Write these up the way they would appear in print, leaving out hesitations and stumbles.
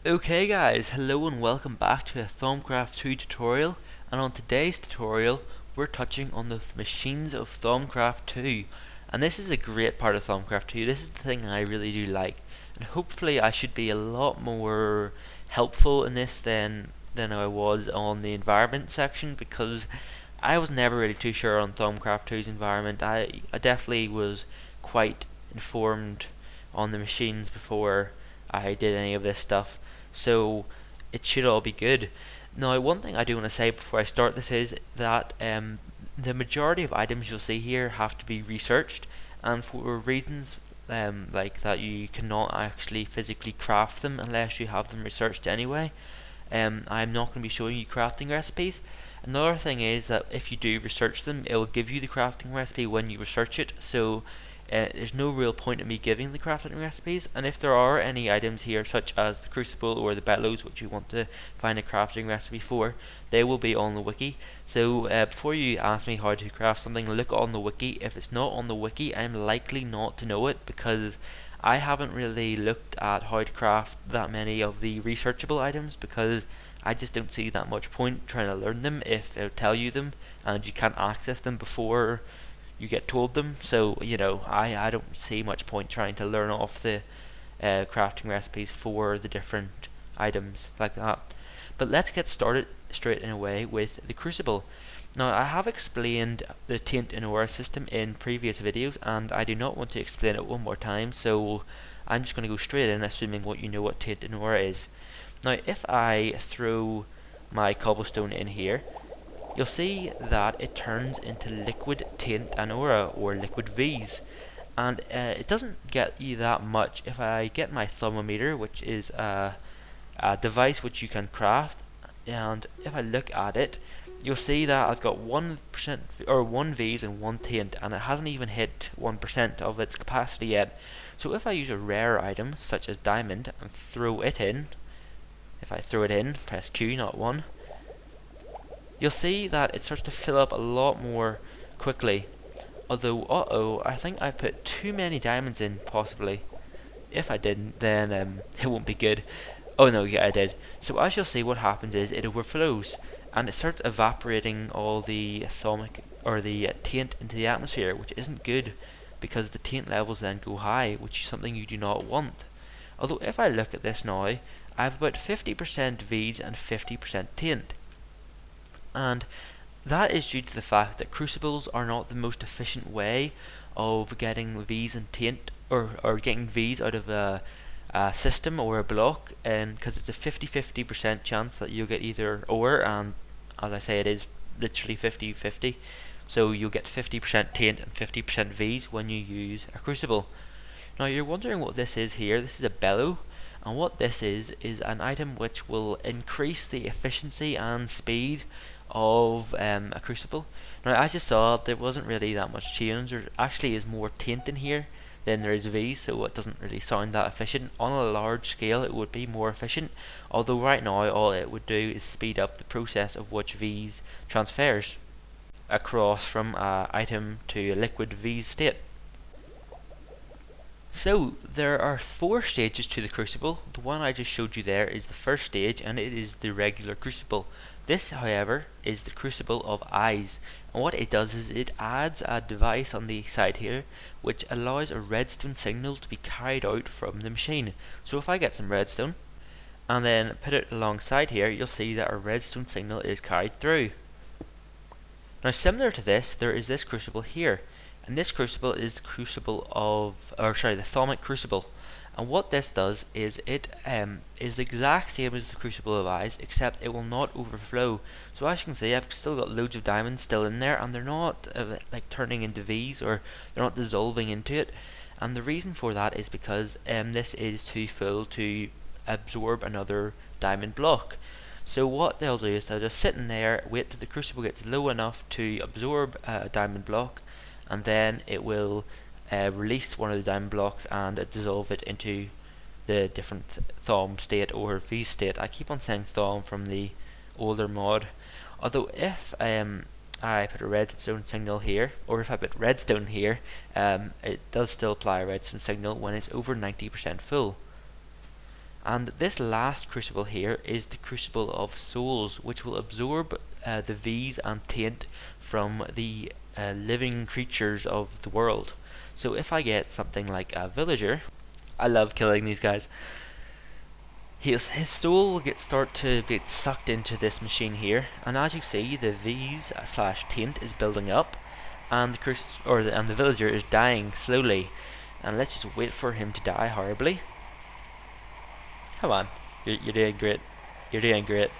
Okay guys, hello and welcome back to a Thaumcraft 2 tutorial, and on today's tutorial we're touching on the machines of Thaumcraft 2, and this is a great part of Thaumcraft 2. This is the thing I really do like, and hopefully I should be a lot more helpful in this than I was on the environment section, because I was never really too sure on Thaumcraft 2's environment. I definitely was quite informed on the machines before I did any of this stuff, so it should all be good. Now, one thing I do want to say before I start this is that the majority of items you'll see here have to be researched, and for reasons like that you cannot actually physically craft them unless you have them researched anyway. I'm not going to be showing you crafting recipes. Another thing is that if you do research them, it will give you the crafting recipe when you research it, so there's no real point in me giving the crafting recipes. And if there are any items here such as the crucible or the bellows which you want to find a crafting recipe for, they will be on the wiki. So before you ask me how to craft something, look on the wiki. If it's not on the wiki, I'm likely not to know it, because I haven't really looked at how to craft that many of the researchable items, because I just don't see that much point trying to learn them if it'll tell you them and you can't access them before you get told them. So I don't see much point trying to learn off the crafting recipes for the different items like that. But let's get started straight in a way with the crucible. Now, I have explained the taint and aura system in previous videos, and I do not want to explain it one more time, so I'm just going to go straight in, assuming what you know what taint and aura is. Now, if I throw my cobblestone in here, you'll see that it turns into liquid taint and aura, or liquid V's, and it doesn't get you that much. If I get my thermometer, which is a device which you can craft, and if I look at it, you'll see that I've got 1% or 1 V's and 1 taint, and it hasn't even hit 1% of its capacity yet. So if I use a rare item such as diamond and throw it in, if I throw it in, press Q, not 1, you'll see that it starts to fill up a lot more quickly. Although, I think I put too many diamonds in, possibly. If I didn't, then it won't be good. Oh no, yeah, I did. So as you'll see, what happens is it overflows, and it starts evaporating all the thaumic, or the taint, into the atmosphere, which isn't good, because the taint levels then go high, which is something you do not want. Although if I look at this now, I have about 50% V's and 50% taint. And that is due to the fact that crucibles are not the most efficient way of getting V's and taint, or getting V's out of a system or a block, and because it's a 50-50% chance that you'll get either ore, and as I say, it is literally 50-50, so you'll get 50% taint and 50% V's when you use a crucible. Now, you're wondering what this is here. This is a bellow, and what this is an item which will increase the efficiency and speed of a crucible. Now, as you saw, there wasn't really that much change. There actually is more taint in here than there is V's, so it doesn't really sound that efficient. On a large scale, it would be more efficient, although right now all it would do is speed up the process of which V's transfers across from item to a liquid V's state. So there are 4 stages to the crucible. The one I just showed you there is the first stage, and it is the regular crucible. This, however, is the crucible of eyes, and what it does is it adds a device on the side here which allows a redstone signal to be carried out from the machine. So if I get some redstone and then put it alongside here, you'll see that a redstone signal is carried through. Now, similar to this, there is this crucible here, and this crucible is the crucible of, the Thaumic crucible. And what this does is it is the exact same as the crucible of eyes, except it will not overflow. So as you can see, I've still got loads of diamonds still in there, and they're not like turning into V's, or they're not dissolving into it. And the reason for that is because this is too full to absorb another diamond block. So what they'll do is they'll just sit in there, wait till the crucible gets low enough to absorb a diamond block, and then it will release one of the diamond blocks and dissolve it into the different Thaum state or V state. I keep on saying Thaum from the older mod. Although if I put a redstone signal here, or if I put redstone here, it does still apply a redstone signal when it's over 90% full. And this last crucible here is the crucible of souls, which will absorb the V's and taint from the living creatures of the world. So if I get something like a villager, I love killing these guys. His soul will start to get sucked into this machine here, and as you see, the V's slash taint is building up, and the villager is dying slowly. And let's just wait for him to die horribly. Come on, you're doing great. You're doing great.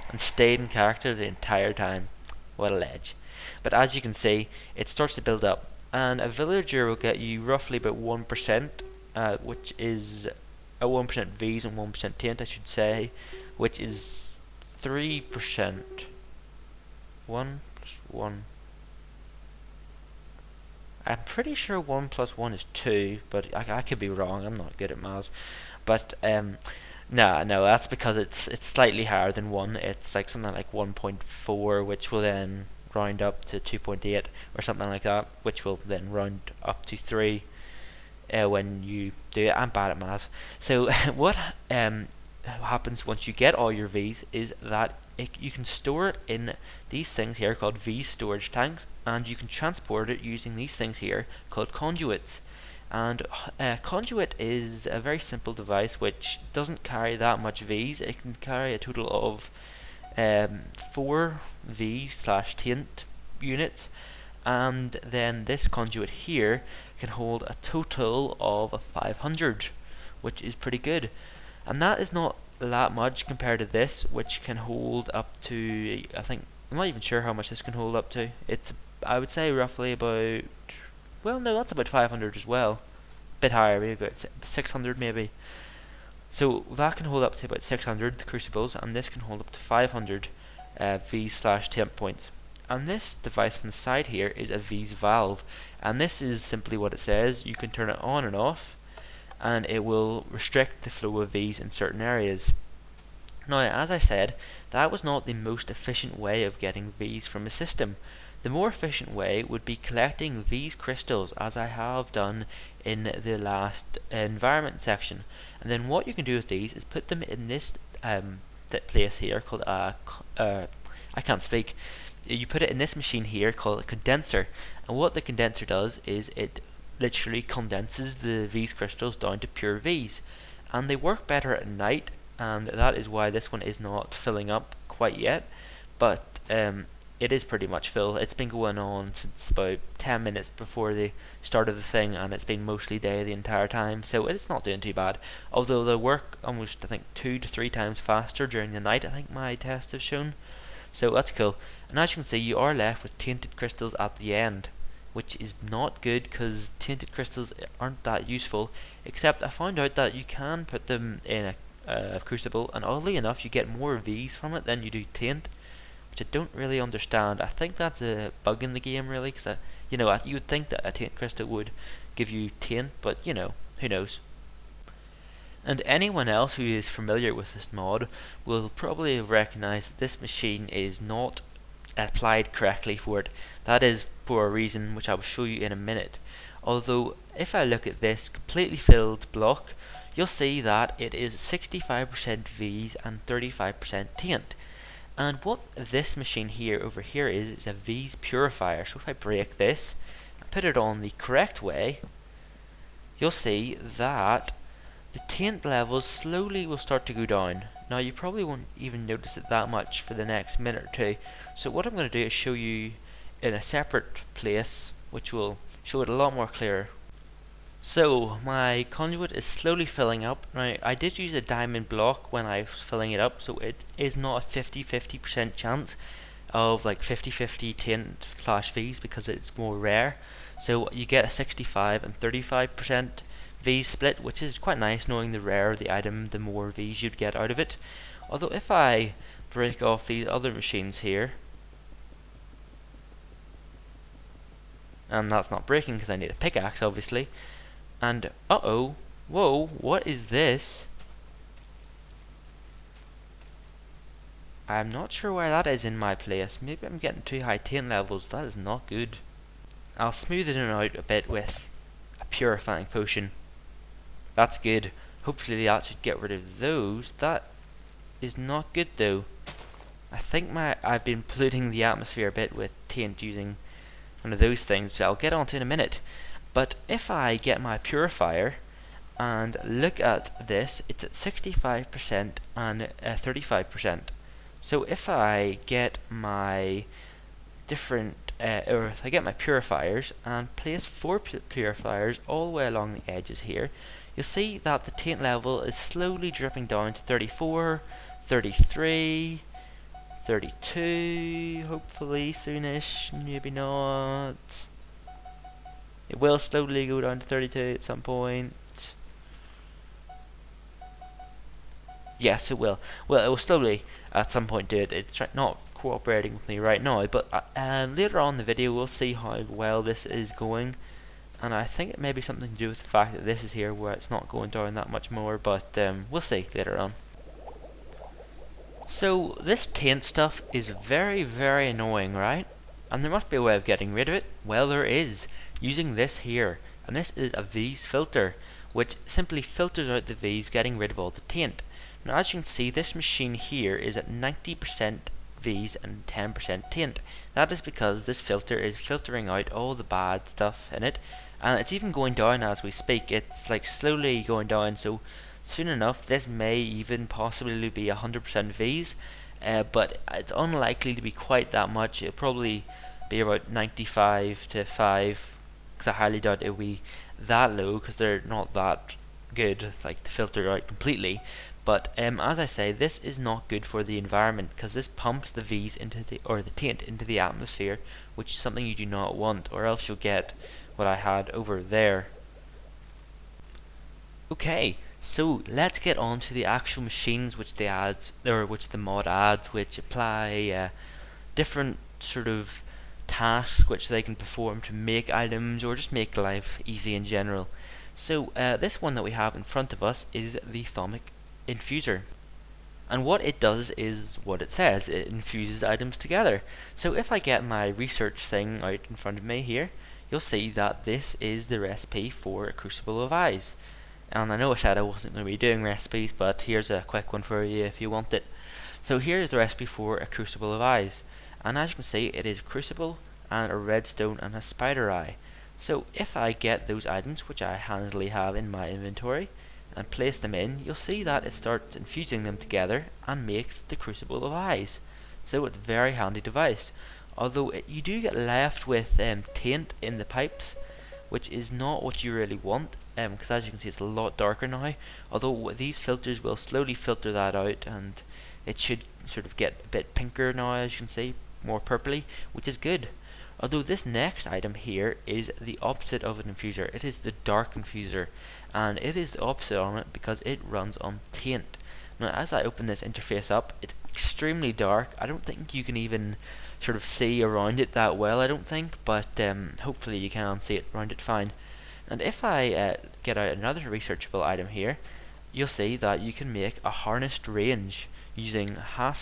And stayed in character the entire time. What a ledge. But as you can see, it starts to build up, and a villager will get you roughly about 1%, which is a 1% V's and 1% taint, I should say, which is 3%. 1 plus 1. I'm pretty sure 1 plus 1 is 2, but I could be wrong. I'm not good at maths. But no, that's because it's slightly higher than 1. It's like something like 1.4, which will then round up to 2.8 or something like that, which will then round up to 3 when you do it. I'm bad at maths. So what happens once you get all your V's is that you can store it in these things here called V storage tanks, and you can transport it using these things here called conduits. And conduit is a very simple device which doesn't carry that much V's. It can carry a total of 4 V slash taint units, and then this conduit here can hold a total of 500, which is pretty good. And that is not that much compared to this, which can hold up to, I think, I'm not even sure how much this can hold up to. It's, I would say, roughly about, well, no, that's about 500 as well. Bit higher, maybe about 600 maybe. So that can hold up to about 600 crucibles, and this can hold up to 500 V slash taint points. And this device on the side here is a V's valve, and this is simply what it says. You can turn it on and off, and it will restrict the flow of V's in certain areas. Now, as I said, that was not the most efficient way of getting V's from a system. The more efficient way would be collecting these crystals, as I have done in the last environment section. And then what you can do with these is put them in this place here called I can't speak. You put it in this machine here called a condenser, and what the condenser does is it literally condenses the V's crystals down to pure V's, and they work better at night, and that is why this one is not filling up quite yet, but it is pretty much full. It's been going on since about 10 minutes before the start of the thing, and it's been mostly day the entire time, so it's not doing too bad, although they work almost, I think, 2 to 3 times faster during the night, I think my tests have shown. So that's cool. And as you can see, you are left with tainted crystals at the end, which is not good because tainted crystals aren't that useful, except I found out that you can put them in a crucible, and oddly enough you get more V's from it than you do taint, which I don't really understand. I think that's a bug in the game really, because you would think that a taint crystal would give you taint, but you know, who knows. And anyone else who is familiar with this mod will probably recognize that this machine is not applied correctly for it. That is for a reason which I will show you in a minute. Although if I look at this completely filled block, you'll see that it is 65% V's and 35% taint. And what this machine here over here is a V's purifier. So if I break this and put it on the correct way, you'll see that the taint levels slowly will start to go down. Now you probably won't even notice it that much for the next minute or two. So what I'm going to do is show you in a separate place, which will show it a lot more clearer. So my conduit is slowly filling up. Now I did use a diamond block when I was filling it up, so it is not a 50-50% chance of like 50-50 taint slash V's because it's more rare. So you get a 65 and 35% V split, which is quite nice, knowing the rarer the item, the more V's you'd get out of it. Although if I break off these other machines here, and that's not breaking because I need a pickaxe obviously, and whoa, what is this? I'm not sure why that is in my place. Maybe I'm getting too high taint levels. That is not good. I'll smooth it out a bit with a purifying potion. That's good. Hopefully that should get rid of those. That is not good though. I think I've been polluting the atmosphere a bit with taint using one of those things, which I'll get onto in a minute. But if I get my purifier and look at this, it's at 65% and 35%. So if I get my or if I get my purifiers and place 4 purifiers all the way along the edges here, you'll see that the taint level is slowly dripping down to 34, 33, 32, hopefully soonish, maybe not. It will slowly go down to 32 at some point. Yes, it will. Well, it will slowly at some point do it. It's not cooperating with me right now, but later on in the video we'll see how well this is going. And I think it may be something to do with the fact that this is here where it's not going down that much more, but we'll see later on. So this taint stuff is very, very annoying, right? And there must be a way of getting rid of it. Well, there is, using this here. And this is a V's filter, which simply filters out the V's, getting rid of all the taint. Now as you can see, this machine here is at 90% V's and 10% taint. That is because this filter is filtering out all the bad stuff in it, and it's even going down as we speak. It's like slowly going down, so soon enough this may even possibly be 100% V's, but it's unlikely to be quite that much. It'll probably be about 95 to 5, because I highly doubt it will be that low, because they're not that good, like to filter out completely. But as I say, this is not good for the environment, because this pumps the V's into the taint into the atmosphere, which is something you do not want, or else you'll get what I had over there. Okay, so let's get on to the actual machines which which the mod adds, which apply different sort of tasks which they can perform to make items or just make life easy in general. So this one that we have in front of us is the Thaumcraft infuser, and what it does is what it says. It infuses items together. So if I get my research thing out in front of me here, you'll see that this is the recipe for a crucible of eyes. And I know I said I wasn't going to be doing recipes, but here's a quick one for you if you want it. So here's the recipe for a crucible of eyes, and as you can see, it is crucible and a redstone and a spider eye. So if I get those items, which I handily have in my inventory, and place them in, you'll see that it starts infusing them together and makes the crucible of eyes. So it's a very handy device, although you do get left with taint in the pipes, which is not what you really want, because as you can see it's a lot darker now, although these filters will slowly filter that out, and it should sort of get a bit pinker now, as you can see, more purpley, which is good. Although this next item here is the opposite of an infuser. It is the dark infuser, and it is the opposite on it because it runs on taint. Now as I open this interface up, it's extremely dark. I don't think you can even sort of see around it that well, I don't think, but hopefully you can see it around it fine. And if I get out another researchable item here, you'll see that you can make a harnessed range using a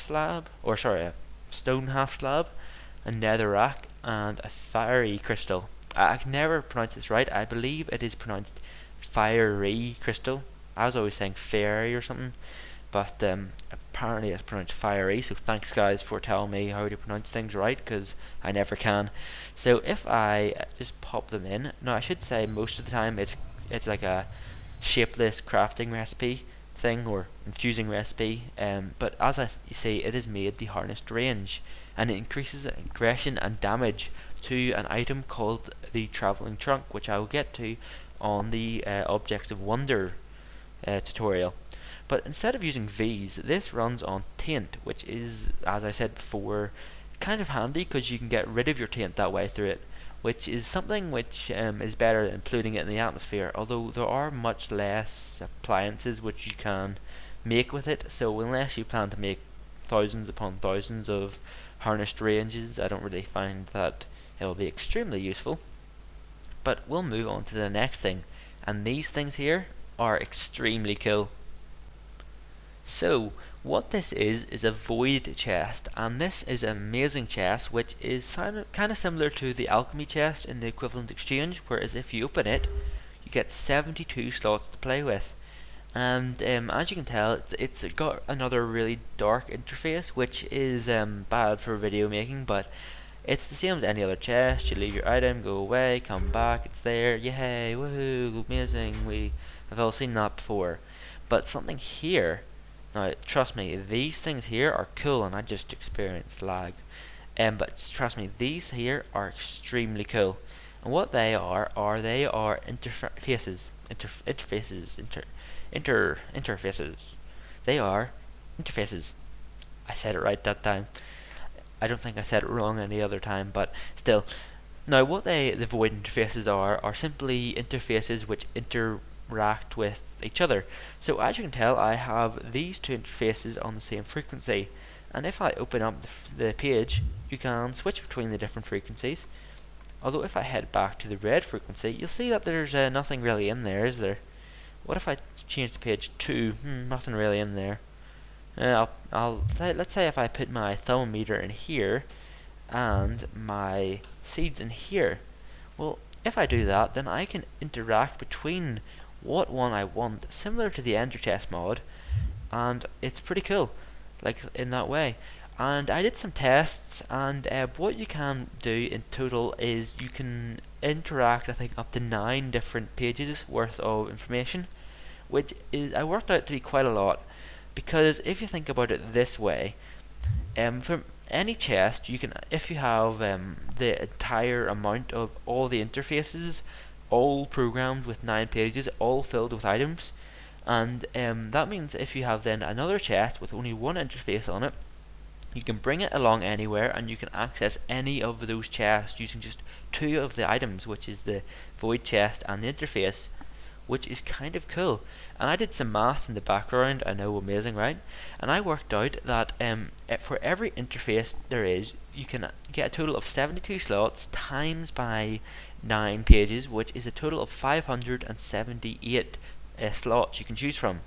stone half slab, a netherrack, and a fiery crystal. I can never pronounce this right. I believe it is pronounced fiery crystal. I was always saying fairy or something, but apparently it's pronounced fiery, so thanks guys for telling me how to pronounce things right, because I never can. So if I just pop them in, now I should say most of the time it's like a shapeless crafting recipe thing or infusing recipe, but as I say, it is made the harnessed range, and it increases aggression and damage to an item called the travelling trunk, which I will get to on the Objects of Wonder tutorial. But instead of using V's, this runs on taint, which is, as I said before, kind of handy because you can get rid of your taint that way through it, which is something which is better than polluting it in the atmosphere, although there are much less appliances which you can make with it, so unless you plan to make thousands upon thousands of harnessed ranges, I don't really find that it will be extremely useful. But we'll move on to the next thing, and these things here are extremely cool. So what this is a void chest, and this is an amazing chest which is kind of similar to the alchemy chest in the equivalent exchange, whereas if you open it, you get 72 slots to play with. And as you can tell, it's got another really dark interface, which is bad for video making, but it's the same as any other chest. You leave your item, go away, come back, it's there, yay, woohoo, amazing, we have all seen that before. But something here, now trust me, these things here are cool, and I just experienced lag. But trust me, these here are extremely cool. And what they are interfaces, interfaces. They are interfaces. I said it right that time. I don't think I said it wrong any other time, but still. Now, what the void interfaces are simply interfaces which interact with each other. So as you can tell, I have these two interfaces on the same frequency, and if I open up the page, you can switch between the different frequencies. Although if I head back to the red frequency, you'll see that there's nothing really in there, is there? What if I change the page to nothing really in there? Let's say if I put my thermometer in here and my seeds in here. Well, if I do that, then I can interact between what one I want, similar to the Ender Chest mod, and it's pretty cool, like in that way. And I did some tests, and what you can do in total is you can interact, I think, up to 9 different pages worth of information, which is, I worked out to be quite a lot, because if you think about it this way, from any chest, you can, if you have the entire amount of all the interfaces, all programmed with 9 pages, all filled with items, and that means if you have then another chest with only one interface on it, you can bring it along anywhere, and you can access any of those chests using just 2 of the items, which is the void chest and the interface, which is kind of cool. And I did some math in the background, I know, amazing, right? And I worked out that for every interface there is, you can get a total of 72 slots times by 9 pages, which is a total of 578 slots you can choose from.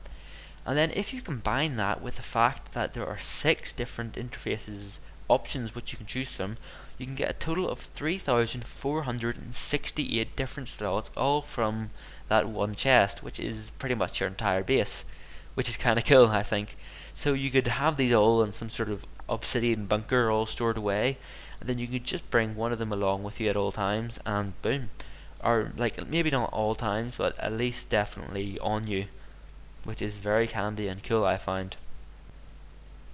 And then if you combine that with the fact that there are 6 different interfaces options which you can choose from, you can get a total of 3,468 different slots, all from that one chest, which is pretty much your entire base, which is kind of cool, I think. So you could have these all in some sort of obsidian bunker, all stored away, and then you could just bring one of them along with you at all times, and boom. Or like, maybe not all times, but at least definitely on you, which is very handy and cool, I find.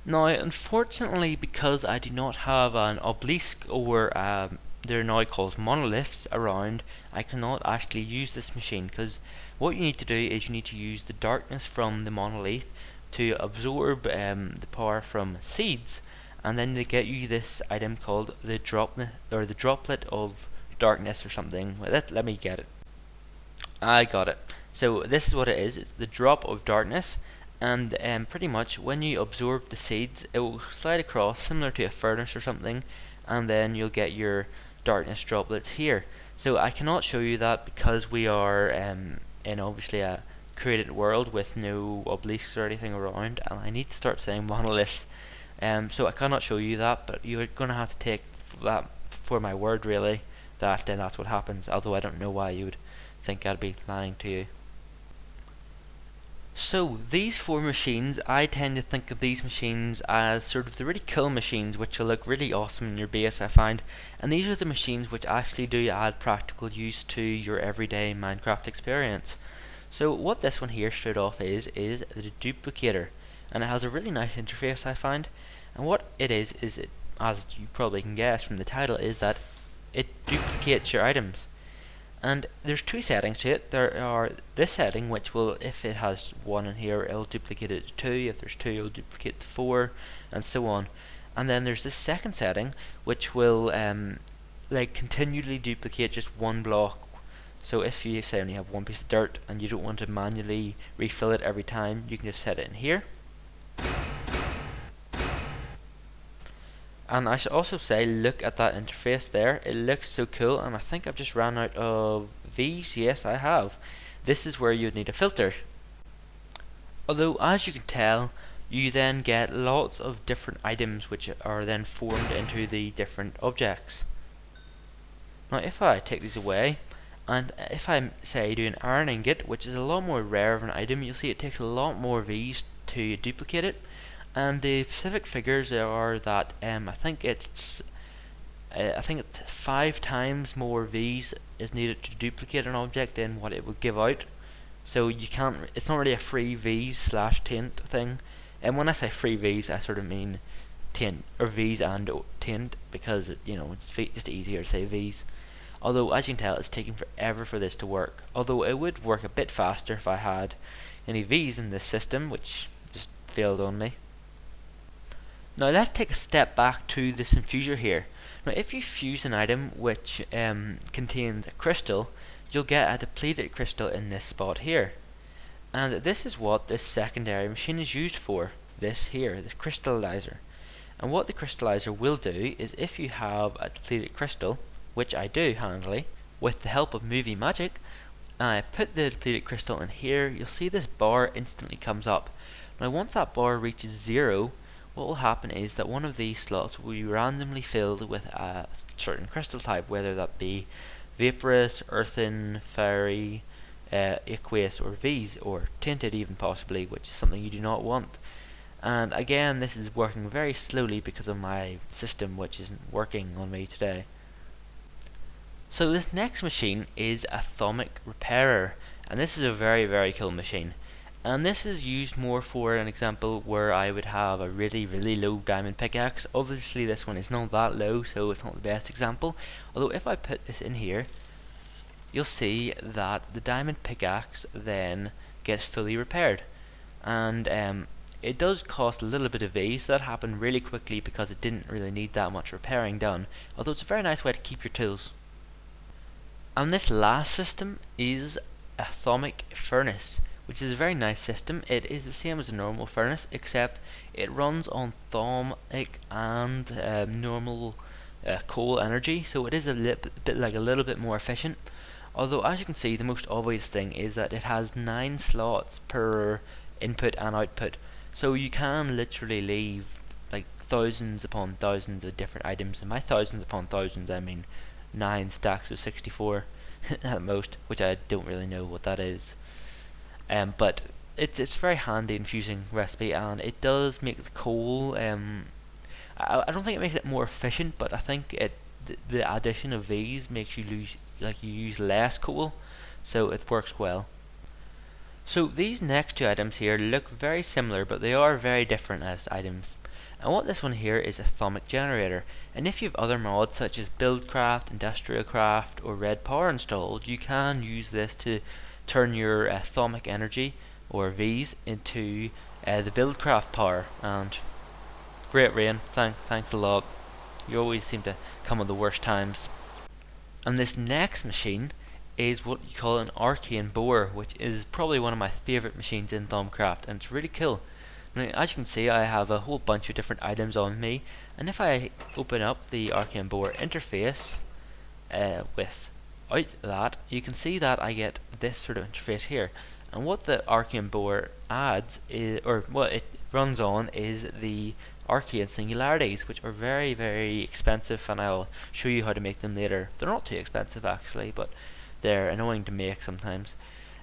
Now, unfortunately, because I do not have an obelisk or they're now called monoliths around, I cannot actually use this machine, because what you need to do is you need to use the darkness from the monolith to absorb the power from seeds, and then they get you this item called the droplet of darkness or something. Let me get it. I got it. So this is what it is. It's the drop of darkness, and pretty much when you absorb the seeds, it will slide across similar to a furnace or something, and then you'll get your darkness droplets here. So I cannot show you that because we are in obviously a created world with no obelisks or anything around, and I need to start saying monoliths. So I cannot show you that, but you're going to have to take that for my word, really, that that's what happens, although I don't know why you would think I'd be lying to you. So these 4 machines, I tend to think of these machines as sort of the really cool machines which will look really awesome in your base, I find, and these are the machines which actually do add practical use to your everyday Minecraft experience. So what this one here straight off is the duplicator, and it has a really nice interface, I find, and what it is it, as you probably can guess from the title, is that it duplicates your items. And there's 2 settings to it. There are this setting, which will, if it has 1 in here, it'll duplicate it to 2. If there's 2, it'll duplicate to 4, and so on. And then there's this second setting, which will like continually duplicate just 1 block. So if you say only have 1 piece of dirt and you don't want to manually refill it every time, you can just set it in here. And I should also say, look at that interface there, it looks so cool, and I think I've just ran out of these. Yes, I have. This is where you'd need a filter. Although, as you can tell, you then get lots of different items which are then formed into the different objects. Now if I take these away, And if I say do an iron ingot, which is a lot more rare of an item, you'll see it takes a lot more V's to duplicate it. And the specific figures are that I think it's 5 times more V's is needed to duplicate an object than what it would give out. So you can't. It's not really a free V's slash tint thing. And when I say free V's, I sort of mean tint or V's and tint because it's just easier to say V's. Although as you can tell, it's taking forever for this to work. Although it would work a bit faster if I had any V's in this system, which just failed on me. Now let's take a step back to this infuser here. Now if you fuse an item which contains a crystal, you'll get a depleted crystal in this spot here. And this is what this secondary machine is used for. This here, the crystallizer. And what the crystallizer will do is if you have a depleted crystal, which I do handily, with the help of movie magic, I put the depleted crystal in here, you'll see this bar instantly comes up. Now once that bar reaches 0, what will happen is that one of these slots will be randomly filled with a certain crystal type, whether that be vaporous, earthen, fiery, aqueous, or V's, or tinted even possibly, which is something you do not want. And again, this is working very slowly because of my system, which isn't working on me today. So this next machine is a Thaumic repairer, and this is a very, very cool machine. And this is used more for an example where I would have a really, really low diamond pickaxe. Obviously this one is not that low, so it's not the best example. Although if I put this in here, you'll see that the diamond pickaxe then gets fully repaired. And it does cost a little bit of V's. That happened really quickly because it didn't really need that much repairing done. Although it's a very nice way to keep your tools. And this last system is a Thaumic furnace, which is a very nice system. It is the same as a normal furnace, except it runs on Thaumic and normal coal energy, so it is a little bit more efficient. Although, as you can see, the most obvious thing is that it has 9 slots per input and output, so you can literally leave like thousands upon thousands of different items, and by thousands upon thousands I mean 9 stacks of 64 at most, which I don't really know what that is. But it's very handy infusing recipe, and it does make the coal. I don't think it makes it more efficient, but I think the addition of these makes you use less coal, so it works well. So these next two items here look very similar, but they are very different as items. And what this one here is a Thaumic generator, and if you have other mods such as Buildcraft, Industrial Craft, or Red Power installed, you can use this to turn your Thaumic energy, or V's, into the Buildcraft power. And great Rain, thanks a lot. You always seem to come at the worst times. And this next machine is what you call an arcane borer, which is probably one of my favourite machines in Thaumcraft, and it's really cool. Now, as you can see, I have a whole bunch of different items on me, and if I open up the arcane borer interface without that, you can see that I get this sort of interface here. And what the arcane borer adds is, or what it runs on, is the arcane singularities, which are very, very expensive, and I'll show you how to make them later. They're not too expensive actually, but they're annoying to make sometimes.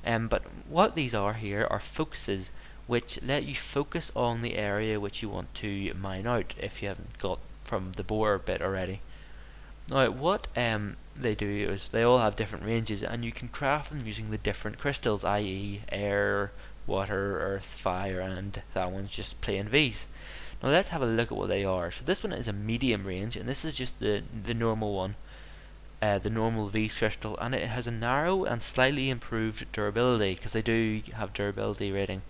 But what these are here are focuses, which let you focus on the area which you want to mine out if you haven't got from the borer bit already. Now what they do is they all have different ranges, and you can craft them using the different crystals, i.e. air, water, earth, fire, and that one's just plain V's. Now let's have a look at what they are. So this one is a medium range, and this is just the normal one, the normal V crystal, and it has a narrow and slightly improved durability, because they do have durability rating.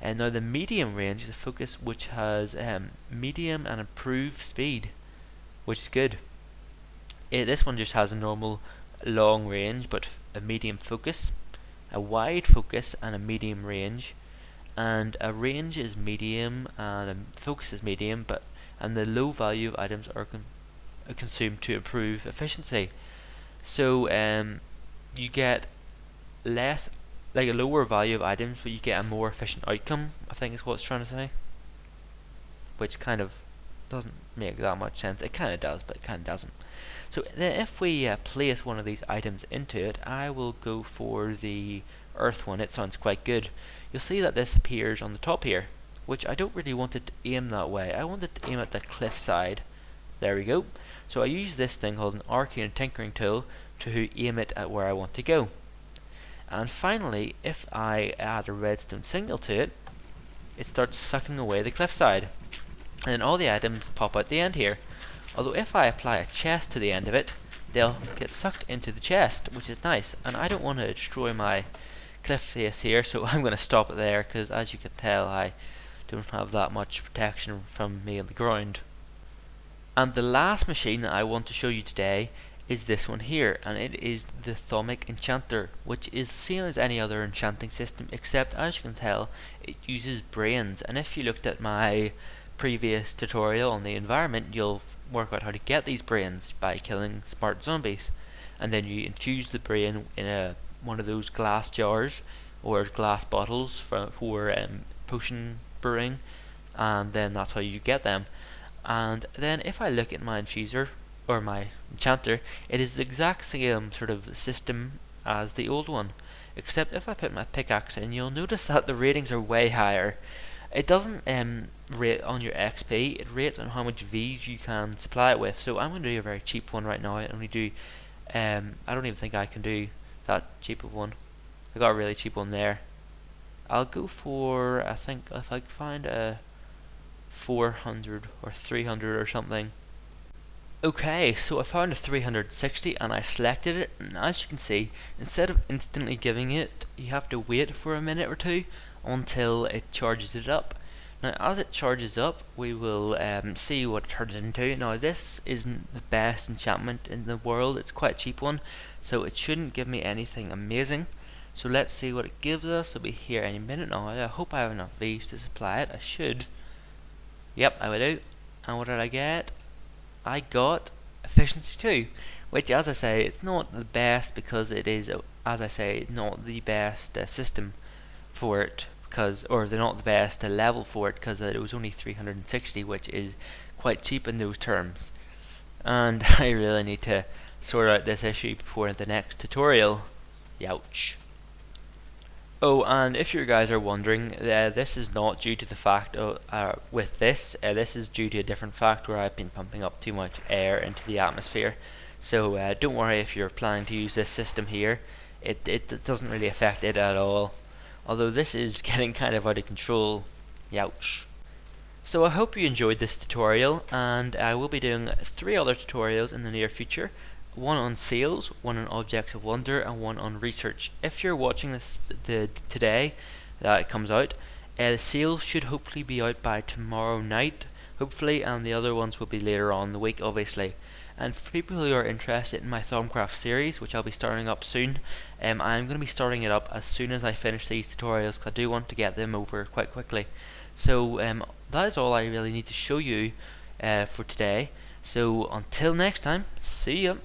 And now the medium range is a focus which has medium and improved speed, which is good. This one just has a normal long range but a medium focus, a wide focus and a medium range, and a range is medium and a focus is medium, and the low value of items are consumed to improve efficiency. So you get less, like a lower value of items, but you get a more efficient outcome, I think is what it's trying to say. Which kind of doesn't make that much sense. It kind of does, but it kind of doesn't. So then if we place one of these items into it, I will go for the earth one. It sounds quite good. You'll see that this appears on the top here, which I don't really want it to aim that way. I want it to aim at the cliff side. There we go. So I use this thing called an arcane tinkering tool to aim it at where I want to go. And finally, if I add a redstone signal to it, it starts sucking away the cliffside. And then all the items pop out the end here. Although if I apply a chest to the end of it, they'll get sucked into the chest, which is nice. And I don't want to destroy my cliff face here, so I'm going to stop it there, because as you can tell, I don't have that much protection from me on the ground. And the last machine that I want to show you today is this one here, and it is the Thaumic Enchanter, which is the same as any other enchanting system, except as you can tell, it uses brains. And if you looked at my previous tutorial on the environment, you'll work out how to get these brains by killing smart zombies. And then you infuse the brain in one of those glass jars or glass bottles for potion brewing, and then that's how you get them. And then if I look at my infuser, or my enchanter, it is the exact same sort of system as the old one, except if I put my pickaxe in, you'll notice that the ratings are way higher. It doesn't rate on your XP, it rates on how much V's you can supply it with. So I'm going to do a very cheap one right now. I only do, I don't even think I can do that cheap of one. I got a really cheap one there. I'll go for, I think if I can find a 400 or 300 or something. Okay, so I found a 360 and I selected it, and as you can see, instead of instantly giving it, you have to wait for a minute or two until it charges it up. Now as it charges up, we will see what it turns into. Now this isn't the best enchantment in the world, it's quite a cheap one, so it shouldn't give me anything amazing. So let's see what it gives us. It'll be here any minute now. I hope I have enough V's to supply it. I should. Yep, I will do. And what did I get? I got efficiency 2, which, as I say, it's not the best because it is, as I say, not the best system for it, or they're not the best level for it, because it was only 360, which is quite cheap in those terms. And I really need to sort out this issue before the next tutorial. Youch. Oh, and if you guys are wondering, this is not due to the fact with this. This is due to a different fact where I've been pumping up too much air into the atmosphere. So don't worry if you're planning to use this system here. It doesn't really affect it at all. Although this is getting kind of out of control. Youch. So I hope you enjoyed this tutorial, and I will be doing 3 other tutorials in the near future. One on sales, one on objects of wonder, and one on research. If you're watching this today that it comes out, the sales should hopefully be out by tomorrow night, hopefully, and the other ones will be later on in the week, obviously. And for people who are interested in my Thaumcraft series, which I'll be starting up soon, I'm going to be starting it up as soon as I finish these tutorials, because I do want to get them over quite quickly. So that is all I really need to show you for today. So until next time, see ya.